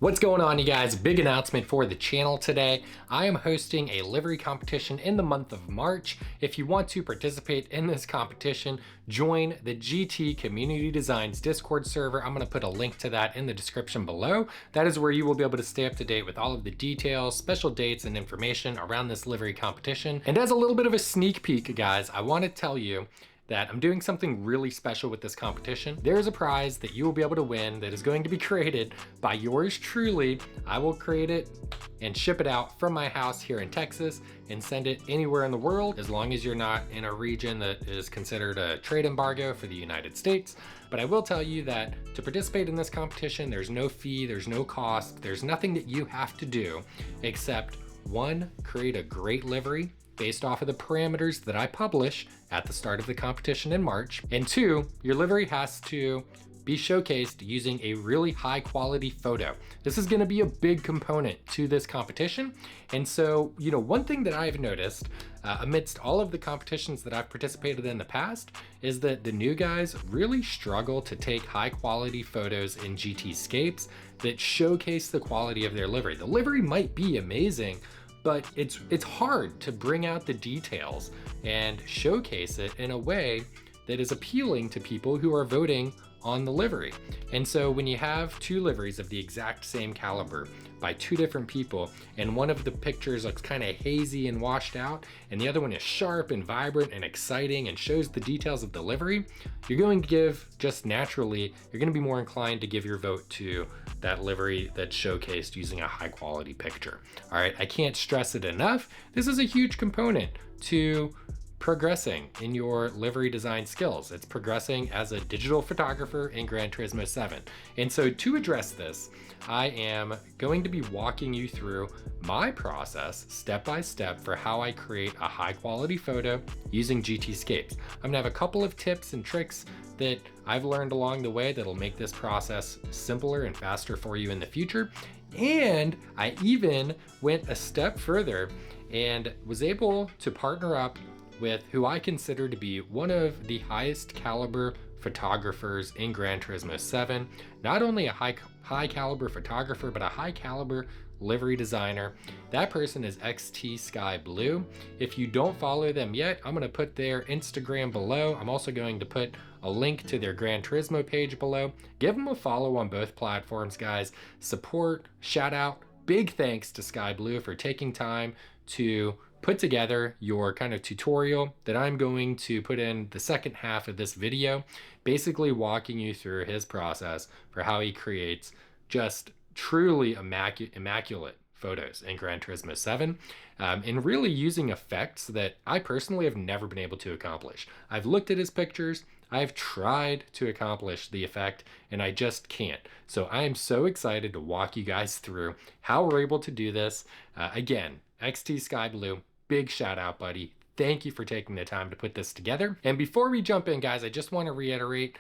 What's going on, you guys? Big announcement for the channel today. I am hosting a livery competition in the month of March. If you want to participate in this competition, join the GT Community Designs Discord server. I'm going to put a link to that in the description below. That is where you will be able to stay up to date with all of the details, special dates, and information around this livery competition. And as a little bit of a sneak peek, guys, I want to tell you that I'm doing something really special with this competition. There's a prize that you will be able to win that is going to be created by yours truly. I will create it and ship it out from my house here in Texas and send it anywhere in the world, as long as you're not in a region that is considered a trade embargo for the United States. But I will tell you that to participate in this competition, there's no fee, there's no cost, there's nothing that you have to do except one, create a great livery based off of the parameters that I publish at the start of the competition in March. And two, your livery has to be showcased using a really high quality photo. This is gonna be a big component to this competition. And so, one thing that I've noticed amidst all of the competitions that I've participated in the past is that the new guys really struggle to take high quality photos in GT Scapes that showcase the quality of their livery. The livery might be amazing, but it's hard to bring out the details and showcase it in a way that is appealing to people who are voting on the livery. And so when you have two liveries of the exact same caliber by two different people, and one of the pictures looks kind of hazy and washed out, and the other one is sharp and vibrant and exciting and shows the details of the livery, you're going to give, just naturally, you're going to be more inclined to give your vote to that livery that's showcased using a high quality picture. All right, I can't stress it enough. This is a huge component to progressing in your livery design skills. It's progressing as a digital photographer in Gran Turismo 7. And so to address this, I am going to be walking you through my process step by step for how I create a high quality photo using GT Scapes. I'm gonna have a couple of tips and tricks that I've learned along the way that'll make this process simpler and faster for you in the future. And I even went a step further and was able to partner up with who I consider to be one of the highest caliber photographers in Gran Turismo 7. Not only a high caliber photographer, but a high caliber livery designer. That person is XTSkyBlueX. If you don't follow them yet, I'm going to put their Instagram below. I'm also going to put a link to their Gran Turismo page below. Give them a follow on both platforms, guys. Support, shout out, big thanks to Sky Blue for taking time to put together your kind of tutorial that I'm going to put in the second half of this video, basically walking you through his process for how he creates just truly immaculate photos in Gran Turismo 7, and really using effects that I personally have never been able to accomplish. I've looked at his pictures, I've tried to accomplish the effect, and I just can't. So I am so excited to walk you guys through how we're able to do this. Again, XTSkyBlue, big shout out, buddy. Thank you for taking the time to put this together. And before we jump in, guys, I just want to reiterate,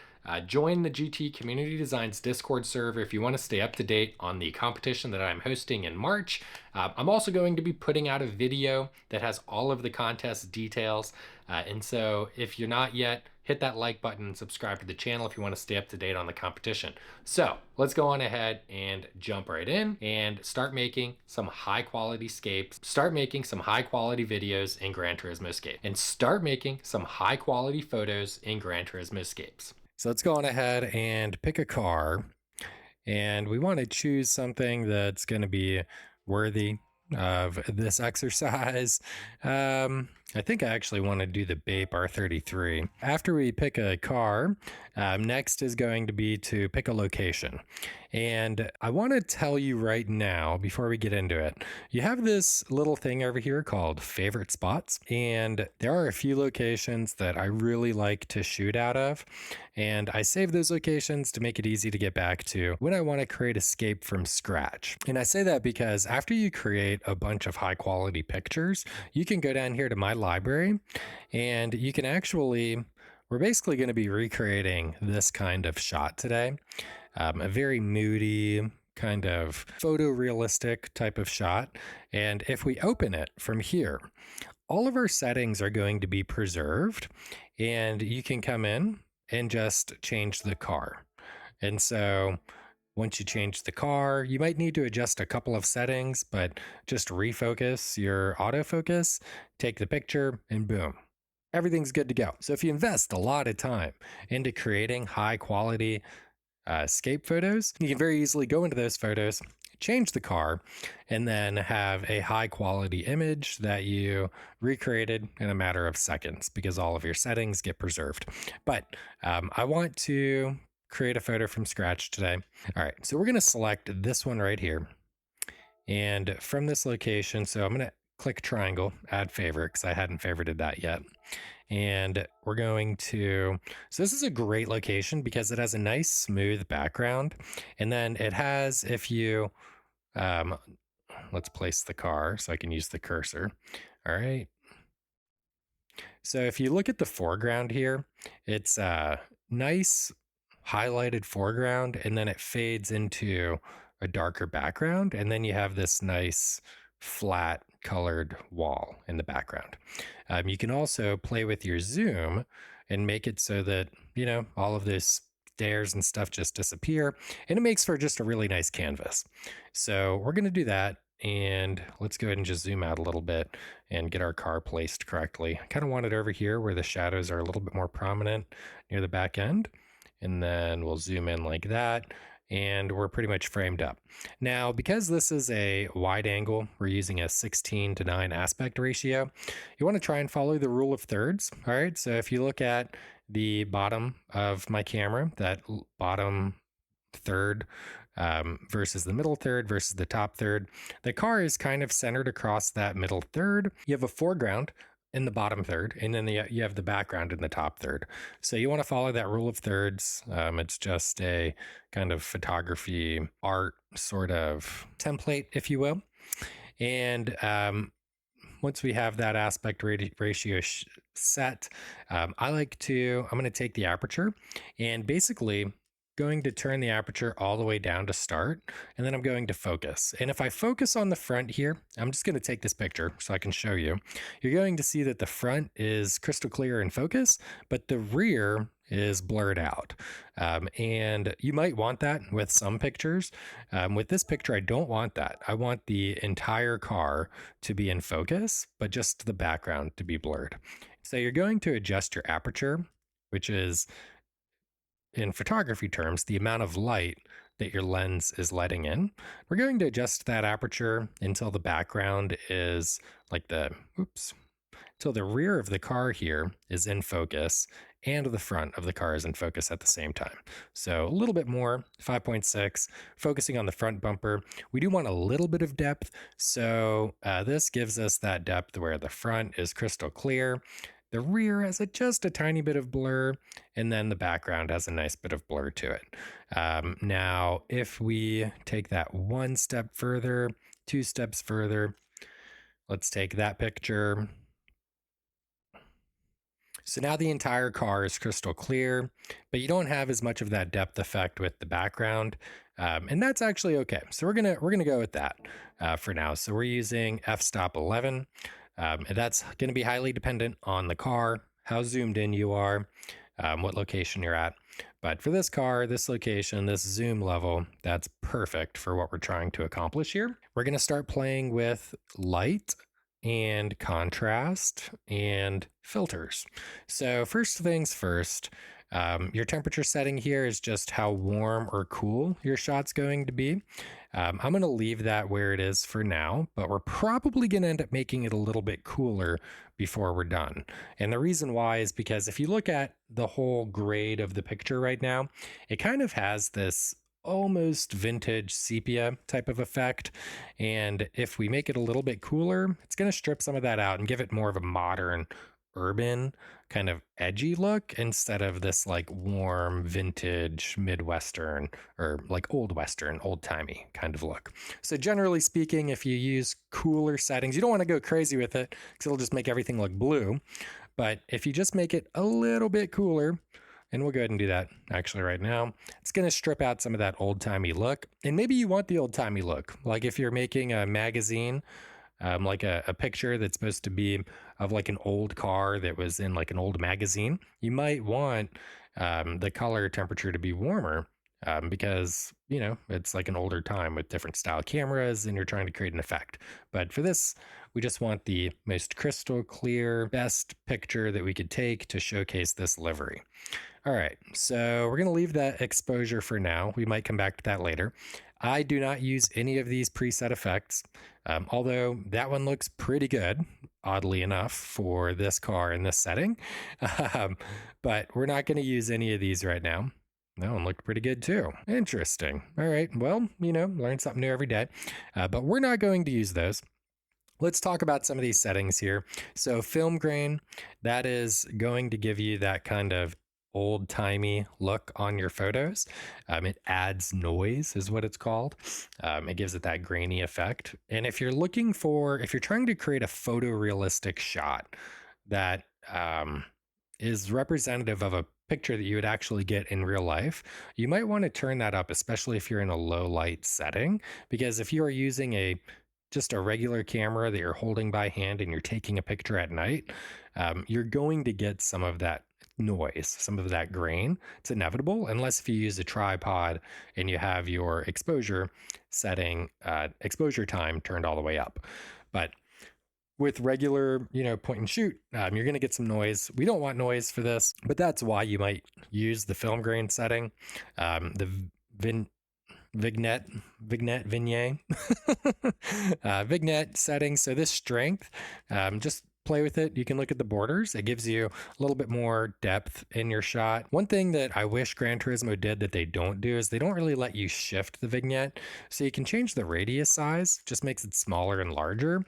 join the GT Community Designs Discord server if you want to stay up to date on the competition that I'm hosting in March. I'm also going to be putting out a video that has all of the contest details. And so if you're not yet, hit that like button and subscribe to the channel if you want to stay up to date on the competition. So let's go on ahead and jump right in and start making some high quality scapes, start making some high quality videos in Gran Turismo Scapes, and start making some high quality photos in Gran Turismo Scapes. So let's go on ahead and pick a car, and we want to choose something that's going to be worthy of this exercise. I think I actually want to do the BAPE R33. After we pick a car, next is going to be to pick a location. And I want to tell you right now, before we get into it, you have this little thing over here called favorite spots. And there are a few locations that I really like to shoot out of. And I save those locations to make it easy to get back to when I want to create a scape from scratch. And I say that because after you create a bunch of high quality pictures, you can go down here to my library and you can actually, we're basically going to be recreating this kind of shot today. A very moody, kind of photorealistic type of shot. And if we open it from here, all of our settings are going to be preserved, and you can come in and just change the car. And so Once you change the car, you might need to adjust a couple of settings, but just refocus your autofocus, take the picture, and boom, everything's good to go. So if you invest a lot of time into creating high quality scape photos, you can very easily go into those photos, change the car, and then have a high quality image that you recreated in a matter of seconds because all of your settings get preserved. But I want to create a photo from scratch today. All right, so we're going to select this one right here. And from this location, so I'm going to click triangle, add favorite, because I hadn't favorited that yet. And we're going to, so this is a great location because it has a nice smooth background. And then it has, if you, let's place the car so I can use the cursor. All right. So if you look at the foreground here, it's a nice highlighted foreground, and then it fades into a darker background. And then you have this nice flat colored wall in the background. You can also play with your zoom and make it so that, you know, all of this stairs and stuff just disappear, and it makes for just a really nice canvas. So we're going to do that. And let's go ahead and just zoom out a little bit and get our car placed correctly. I kind of want it over here where the shadows are a little bit more prominent near the back end. And then we'll zoom in like that. And we're pretty much framed up. Now, because this is a wide angle, we're using a 16:9 aspect ratio. You want to try and follow the rule of thirds. All right. So if you look at the bottom of my camera, that bottom third versus the middle third versus the top third, the car is kind of centered across that middle third. You have a foreground in the bottom third, and then you have the background in the top third. So you want to follow that rule of thirds. It's just a kind of photography art sort of template, if you will. And once we have that aspect ratio set, I'm going to take the aperture and basically going to turn the aperture all the way down to start, and then I'm going to focus. And if I focus on the front here, I'm just going to take this picture so I can show you. You're going to see that the front is crystal clear in focus, but the rear is blurred out. And you might want that with some pictures. With this picture, I don't want that. I want the entire car to be in focus, but just the background to be blurred. So you're going to adjust your aperture, which is, in photography terms, the amount of light that your lens is letting in. We're going to adjust that aperture until the background is like until the rear of the car here is in focus and the front of the car is in focus at the same time. So a little bit more, 5.6, focusing on the front bumper. We do want a little bit of depth. So this gives us that depth where the front is crystal clear. The rear has just a tiny bit of blur, and then the background has a nice bit of blur to it. Now, if we take that one step further, 2 steps further, let's take that picture. So now the entire car is crystal clear, but you don't have as much of that depth effect with the background. And that's actually okay. So we're gonna go with that for now. So we're using f-stop 11. And that's going to be highly dependent on the car, how zoomed in you are, what location you're at. But for this car, this location, this zoom level, that's perfect for what we're trying to accomplish here. We're going to start playing with light and contrast and filters. So first things first, your temperature setting here is just how warm or cool your shot's going to be. I'm going to leave that where it is for now, but we're probably going to end up making it a little bit cooler before we're done. And the reason why is because if you look at the whole grade of the picture right now, it kind of has this almost vintage sepia type of effect. And if we make it a little bit cooler, it's going to strip some of that out and give it more of a modern, urban kind of edgy look instead of this like warm vintage Midwestern or like old Western, old timey kind of look. So generally speaking, if you use cooler settings, you don't want to go crazy with it because it'll just make everything look blue. But if you just make it a little bit cooler, and we'll go ahead and do that actually right now, it's going to strip out some of that old timey look. And maybe you want the old timey look. Like if you're making a magazine, like a picture that's supposed to be of like an old car that was in like an old magazine, you might want the color temperature to be warmer because, it's like an older time with different style cameras and you're trying to create an effect. But for this, we just want the most crystal clear, best picture that we could take to showcase this livery. All right, so we're going to leave that exposure for now. We might come back to that later. I do not use any of these preset effects, although that one looks pretty good, oddly enough, for this car in this setting. Um, but we're not going to use any of these right now. That one looked pretty good too. Interesting. All right, well, learn something new every day. But we're not going to use those. Let's talk about some of these settings here. So film grain, that is going to give you that kind of old-timey look on your photos. It adds noise is what it's called. It gives it that grainy effect. And if you're trying to create a photorealistic shot that is representative of a picture that you would actually get in real life, you might want to turn that up, especially if you're in a low light setting, because if you are using just a regular camera that you're holding by hand and you're taking a picture at night, you're going to get some of that noise, some of that grain. It's inevitable, unless if you use a tripod and you have your exposure setting, exposure time turned all the way up. But with regular, point and shoot, you're going to get some noise. We don't want noise for this, but that's why you might use the film grain setting, the vignette vignette settings. So this strength, just play with it. You can look at the borders. It gives you a little bit more depth in your shot. One thing that I wish Gran Turismo did that they don't do is they don't really let you shift the vignette. So you can change the radius size, just makes it smaller and larger.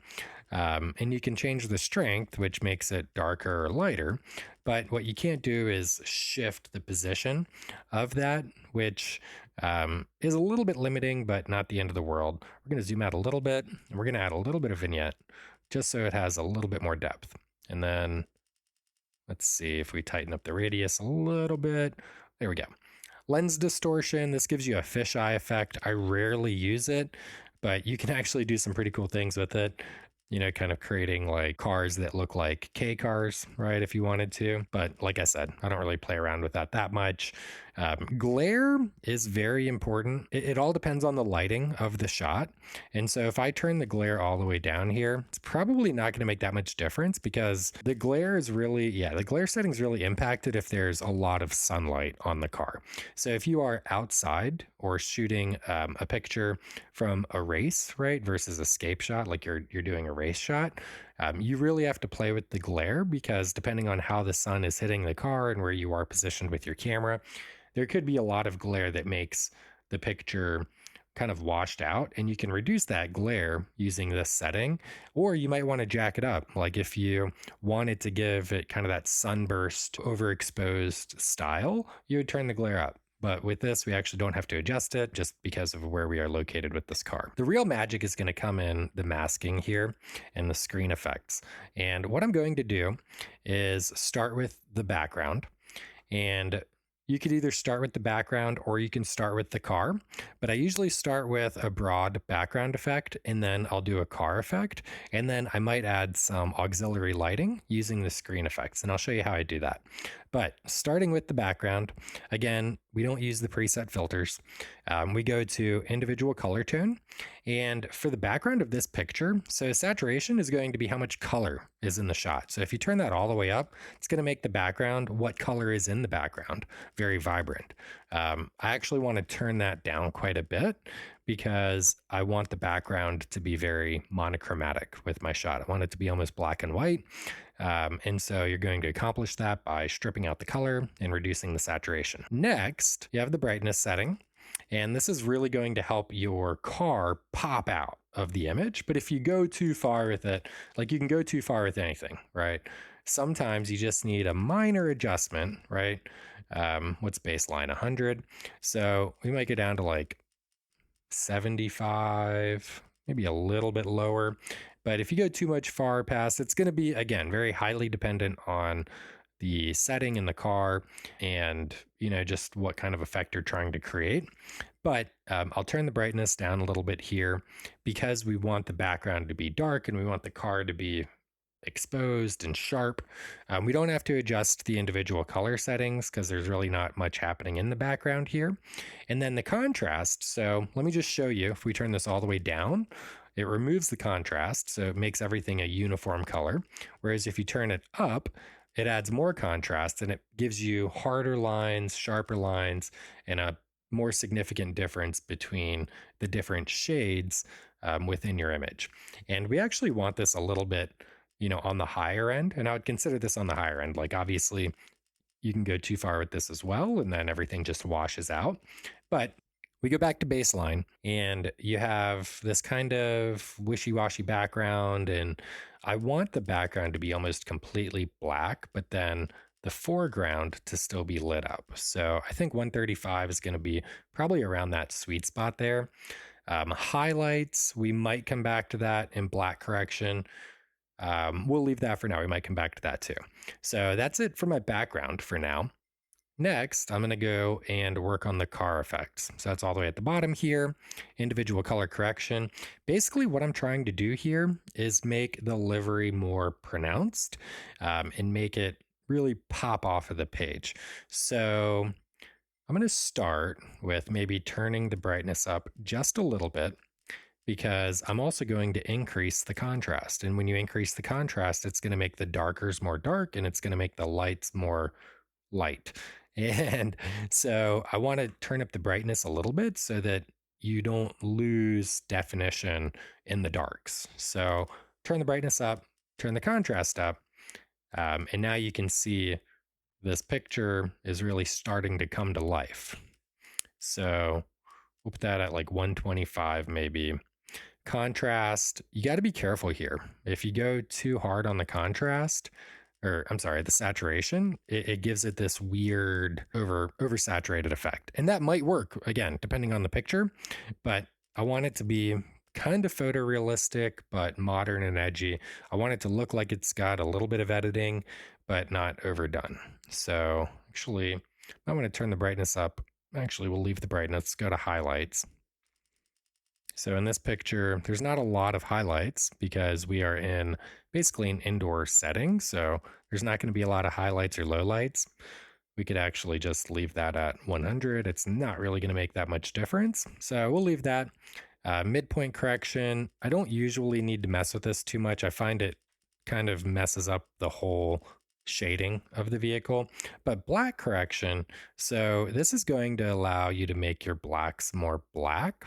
And you can change the strength, which makes it darker or lighter. But what you can't do is shift the position of that, which is a little bit limiting, but not the end of the world. We're going to zoom out a little bit, and we're going to add a little bit of vignette just so it has a little bit more depth. And then let's see if we tighten up the radius a little bit. There we go. Lens distortion, this gives you a fisheye effect. I rarely use it, but you can actually do some pretty cool things with it. Kind of creating like cars that look like K cars, right? If you wanted to. But like I said, I don't really play around with that much. Glare is very important. It all depends on the lighting of the shot. And so if I turn the glare all the way down here, it's probably not going to make that much difference, because the glare is really, the glare setting is really impacted if there's a lot of sunlight on the car. So if you are outside or shooting a picture from a race, right, versus a scape shot, like you're doing a race shot, you really have to play with the glare, because depending on how the sun is hitting the car and where you are positioned with your camera, there could be a lot of glare that makes the picture kind of washed out, and you can reduce that glare using this setting, or you might want to jack it up. Like if you wanted to give it kind of that sunburst, overexposed style, you would turn the glare up. But with this, we actually don't have to adjust it just because of where we are located with this car. The real magic is going to come in the masking here and the screen effects. And what I'm going to do is start with the background, and you could either start with the background or you can start with the car, but I usually start with a broad background effect, and then I'll do a car effect, and then I might add some auxiliary lighting using the screen effects, and I'll show you how I do that. But starting with the background, again, we don't use the preset filters. We go to individual color tone, and for the background of this picture, so saturation is going to be how much color is in the shot. So if you turn that all the way up, it's going to make the background, what color is in the background, very vibrant. I actually want to turn that down quite a bit, because I want the background to be very monochromatic with my shot. I want it to be almost black and white. And so you're going to accomplish that by stripping out the color and reducing the saturation. Next, you have the brightness setting. And this is really going to help your car pop out of the image. But if you go too far with it, like you can go too far with anything, right? Sometimes you just need a minor adjustment, right? What's baseline? 100. So we might go down to like 75, maybe a little bit lower. But if you go too much far past, it's going to be, again, very highly dependent on the setting in the car and, just what kind of effect you're trying to create. But I'll turn the brightness down a little bit here, because we want the background to be dark and we want the car to be exposed and sharp. We don't have to adjust the individual color settings because there's really not much happening in the background here. And then the contrast. So let me just show you. If we turn this all the way down, it removes the contrast. So it makes everything a uniform color. Whereas if you turn it up, it adds more contrast and it gives you harder lines, sharper lines, and a more significant difference between the different shades within your image. And we actually want this a little bit, on the higher end. And I would consider this on the higher end. Like, obviously, you can go too far with this as well, and then everything just washes out. But we go back to baseline, and you have this kind of wishy-washy background, and I want the background to be almost completely black, but then the foreground to still be lit up. So I think 135 is going to be probably around that sweet spot there. Highlights, we might come back to that in black correction. We'll leave that for now. We might come back to that too. So that's it for my background for now. Next, I'm going to go and work on the car effects. So that's all the way at the bottom here, individual color correction. Basically, what I'm trying to do here is make the livery more pronounced and make it really pop off of the page. So I'm going to start with maybe turning the brightness up just a little bit, because I'm also going to increase the contrast. And when you increase the contrast, it's going to make the darkers more dark and it's going to make the lights more light. And so I want to turn up the brightness a little bit so that you don't lose definition in the darks. So turn the brightness up, turn the contrast up, and now you can see this picture is really starting to come to life. So we'll put that at like 125 maybe. Contrast, you got to be careful here. If you go too hard on the contrast, or I'm sorry, the saturation, it gives it this weird oversaturated effect. And that might work, again, depending on the picture, but I want it to be kind of photorealistic, but modern and edgy. I want it to look like it's got a little bit of editing, but not overdone. So actually, I want to turn the brightness up. Actually, we'll leave the brightness, go to highlights. So in this picture, there's not a lot of highlights because we are in basically an indoor setting. So there's not going to be a lot of highlights or lowlights. We could actually just leave that at 100. It's not really going to make that much difference. So we'll leave that. Midpoint correction. I don't usually need to mess with this too much. I find it kind of messes up the whole shading of the vehicle. But black correction. So this is going to allow you to make your blacks more black.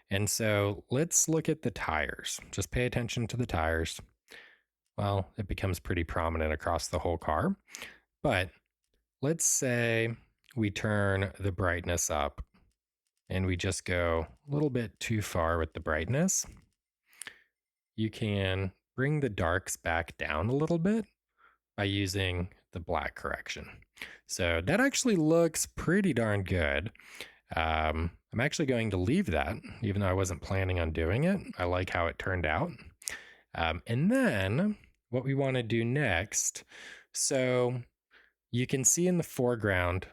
And so let's look at the tires. Just pay attention to the tires. Well, it becomes pretty prominent across the whole car. But let's say we turn the brightness up and we just go a little bit too far with the brightness. You can bring the darks back down a little bit by using the black correction. So that actually looks pretty darn good. I'm actually going to leave that, even though I wasn't planning on doing it. I like how it turned out. And then what we want to do next, so you can see in the foreground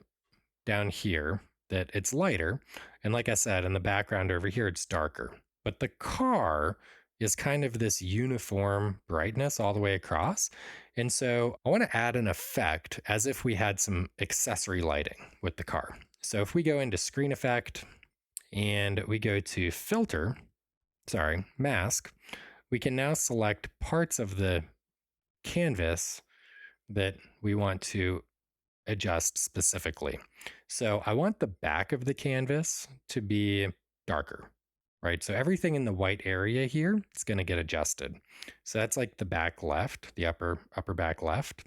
down here that it's lighter. And like I said, in the background over here, it's darker. But the car is kind of this uniform brightness all the way across. And so I want to add an effect as if we had some accessory lighting with the car. So if we go into screen effect and we go to mask, we can now select parts of the canvas that we want to adjust specifically. So I want the back of the canvas to be darker, right? So everything in the white area here is going to get adjusted. So that's like the back left, the upper back left.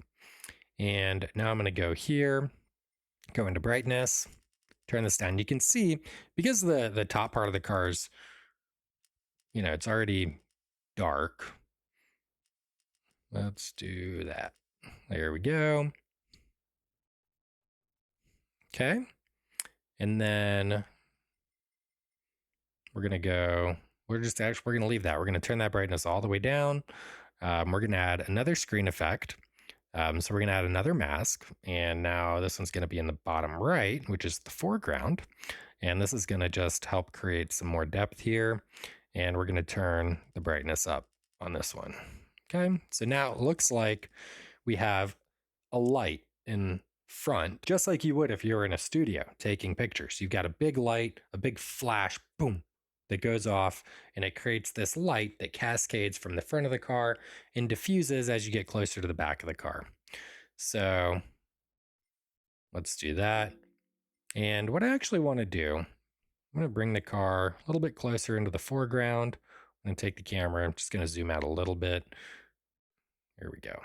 And now I'm going to go here, go into brightness, turn this down. You can see because the top part of the car is, it's already dark. Let's do that. There we go. Okay. And then we're going to leave that. We're going to turn that brightness all the way down. We're going to add another screen effect. So we're going to add another mask. And now this one's going to be in the bottom right, which is the foreground. And this is going to just help create some more depth here. And we're going to turn the brightness up on this one. Okay, so now it looks like we have a light in front, just like you would if you were in a studio taking pictures. You've got a big light, a big flash, boom, that goes off, and it creates this light that cascades from the front of the car and diffuses as you get closer to the back of the car. So let's do that. And what I actually want to do, I'm going to bring the car a little bit closer into the foreground. I'm going to take the camera. I'm just going to zoom out a little bit. Here we go.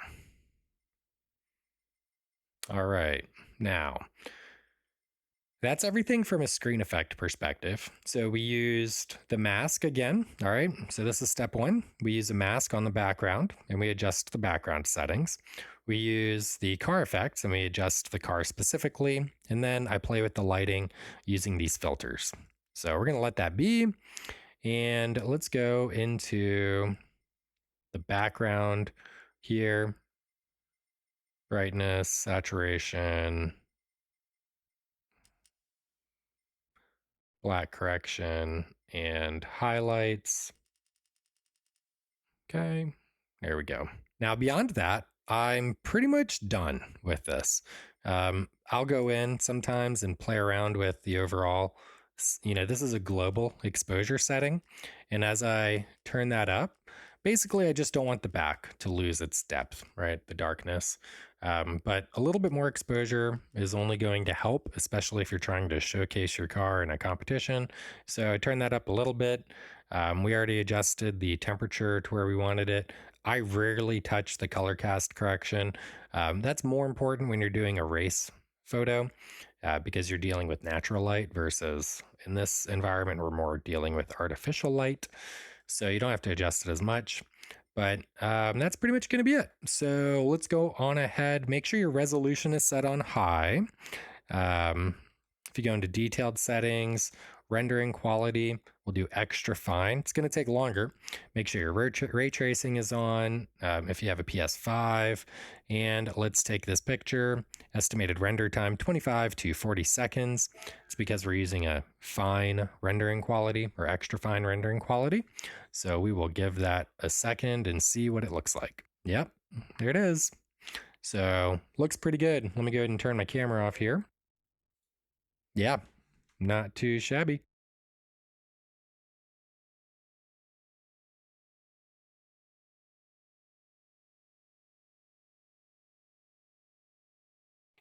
All right. Now, that's everything from a screen effect perspective. So we used the mask again. All right. So this is step one. We use a mask on the background and we adjust the background settings. We use the car effects and we adjust the car specifically. And then I play with the lighting using these filters. So we're going to let that be. And let's go into the background here. Brightness, saturation, black correction, and highlights. Okay, there we go. Now beyond that, I'm pretty much done with this. I'll go in sometimes and play around with the overall, this is a global exposure setting. And as I turn that up, basically I just don't want the back to lose its depth, right? The darkness. But a little bit more exposure is only going to help, especially if you're trying to showcase your car in a competition. So I turned that up a little bit. We already adjusted the temperature to where we wanted it. I rarely touch the color cast correction. That's more important when you're doing a race photo because you're dealing with natural light versus in this environment, we're more dealing with artificial light. So you don't have to adjust it as much. But that's pretty much going to be it. So let's go on ahead. Make sure your resolution is set on high. If you go into detailed settings, rendering quality, we'll do extra fine. It's going to take longer. Make sure your ray tracing is on if you have a PS5. And let's take this picture. Estimated render time, 25 to 40 seconds. It's because we're using a fine rendering quality or extra fine rendering quality. So we will give that a second and see what it looks like. Yep, there it is. So looks pretty good. Let me go ahead and turn my camera off here. Yeah, not too shabby.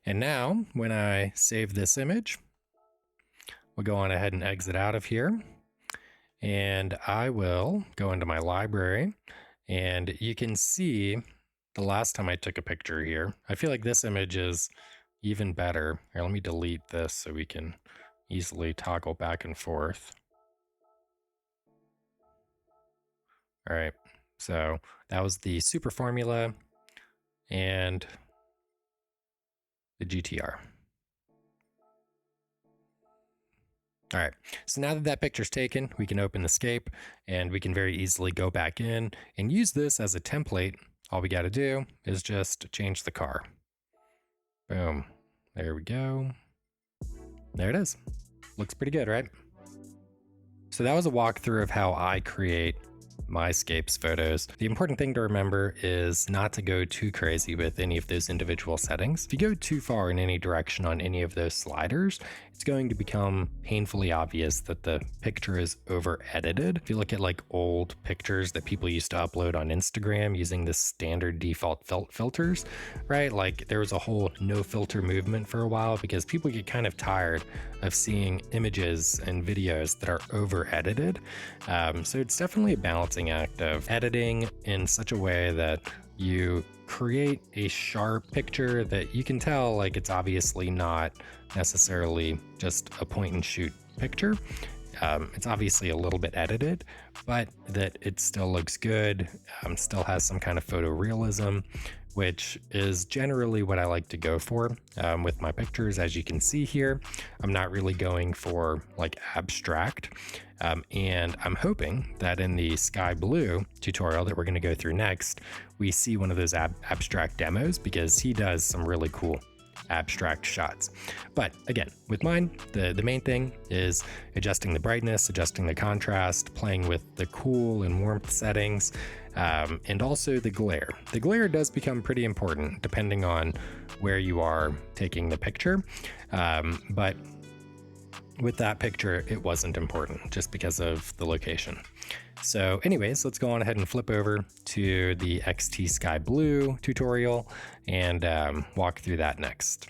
And now when I save this image, we'll go on ahead and exit out of here. And I will go into my library and you can see the last time I took a picture here. I feel like this image is even better. Here, let me delete this so we can easily toggle back and forth. All right, so that was the Super Formula and the GTR. All right, so now that that picture's taken, we can open the Scape and we can very easily go back in and use this as a template. All we got to do is just change the car. Boom, there we go. There it is. Looks pretty good, right? So that was a walkthrough of how I create my Scapes photos. The important thing to remember is not to go too crazy with any of those individual settings. If you go too far in any direction on any of those sliders, it's going to become painfully obvious that the picture is over edited. If you look at like old pictures that people used to upload on Instagram using the standard default filters, right? Like there was a whole no filter movement for a while because people get kind of tired of seeing images and videos that are over edited. So it's definitely a balancing act of editing in such a way that you create a sharp picture that you can tell like it's obviously not necessarily just a point and shoot picture. It's obviously a little bit edited, but that it still looks good, still has some kind of photorealism, which is generally what I like to go for with my pictures. As you can see here, I'm not really going for like abstract. And I'm hoping that in the Sky Blue tutorial that we're going to go through next, we see one of those abstract demos because he does some really cool abstract shots. But again, with mine, the main thing is adjusting the brightness, adjusting the contrast, playing with the cool and warmth settings, and also the glare. The glare does become pretty important depending on where you are taking the picture, but with that picture, it wasn't important just because of the location. So anyways, let's go on ahead and flip over to the XTSkyBlue tutorial and walk through that next.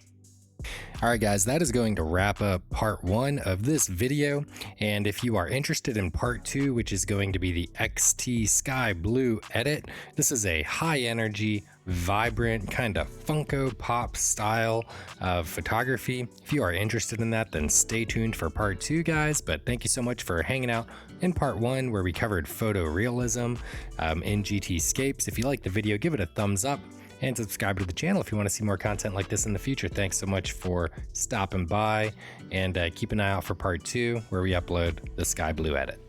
All right, guys, that is going to wrap up part 1 of this video. And if you are interested in part 2, which is going to be the XTSkyBlue edit, this is a high energy, vibrant, kind of Funko Pop style of photography. If you are interested in that, then stay tuned for part 2, guys. But thank you so much for hanging out in part 1, where we covered photorealism in GT Scapes. If you liked the video, give it a thumbs up and subscribe to the channel if you want to see more content like this in the future. Thanks so much for stopping by, and keep an eye out for part 2, where we upload the Sky Blue edit.